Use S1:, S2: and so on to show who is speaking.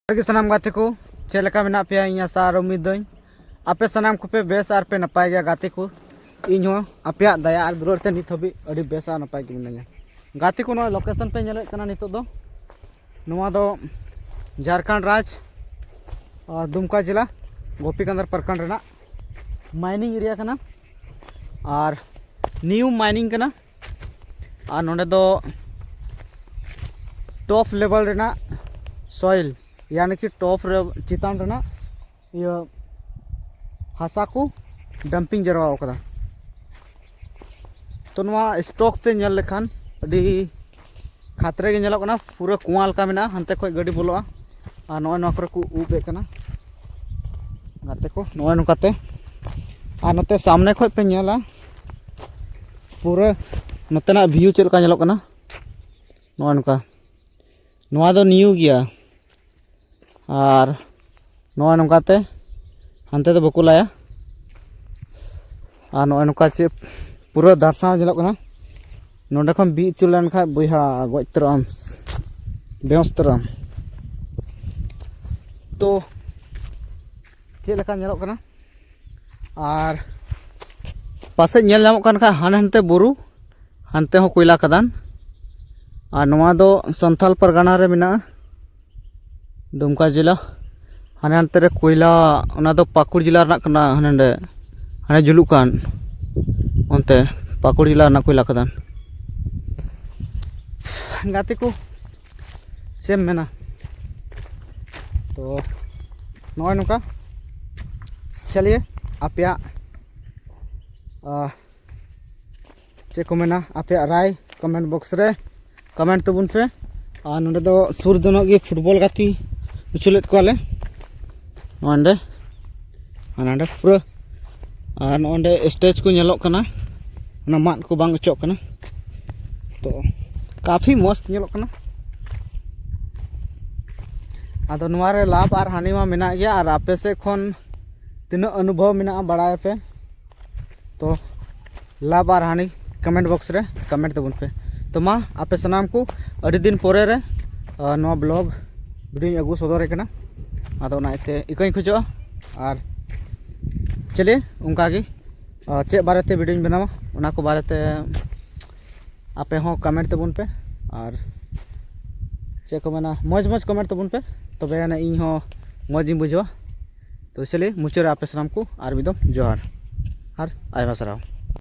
S1: सानाम गाते को चेलका मेना पे इन आशा और उम्मीद दई आपे सानाम को पे बेस और पे नपाय गया गाते को इन हो आपे दया और दुलार ते नित हबी अड़ी बेस और नपाय के मिनाया गाते को नो लोकेशन पे नेले कना नितो दो नोवा दो झारखंड राज दुमका जिला गोपीकांदर प्रखंड रेना माइनिंग एरिया कना और न्यू माइनिंग कना और नोडे दो टॉप लेवल रेना सॉइल यानी कि टॉप चितान रेना ये हासा को डंपिंग जरवा ओकदा तो नवा स्टॉक पे नेल लेखान अडी खातरे के नेलो कना पूरा कुआल का मेना हंते खय गाड़ी बोलोआ और नय न करे को उबे कना गाते को नय नकाते और नते सामने खय पे नेला पूरा नतेना व्यू चल का नेलो कना नय नका नवा दो न्यू गया और नय नकाते हंते तो बको लाया और नय नका चे पूरा दर्शा जलो कना नोडे खन बी चुलन खा बुहा गजतरम बेवस्तरम तो चे लेका नेलो कना और पासे नेल नामो कन खा हाने हंते बुरु हंते हो कोयला खदान और नवा दो संथाल परगना रे मेना दुमका जिला हाने हंते रे कोयला ओना दो पाकुड़ जिला रना कना हाने हाने जुलुक कान ओनते पाकुड़ जिला रना कोयला खदान गाते को सेम मेना तो नय नका चलिए आपया चे को मेना आपया राय कमेंट बॉक्स रे कमेंट तबुन पे और नोडे दो सुर दोनों फुटबॉल गाती उछुलेत को आले नोंडे नोंडे पूरा और नोंडे स्टेज को नेलोक कना ना मात को बांग उचोक कना तो काफ़ी मस्त नेलोक कना आदो नोवारे लाभ और हानि मा मेना गया और आपे से खन तीना अनुभव मेना बड़ाय पे तो लाभ और हानि कमेंट बॉक्स रे कमेंट तबुन पे तो मा आपे सनाम को अड़ी दिन पोरे रे नो ब्लॉग वीडियो अगू सदर कना आदो नाते इकई खोजो और चलिए उनका गे चे बारेते वीडियो बनावा उना को बारेते आपे हो कमेंट तबुन पे और चे को मेना मौज मौज कमेंट तबुन पे तबे ना इन हो मौज बुझवा तो चलिए मुचारे आपे सनाम को और मिदम जोहार और आयमा साराव।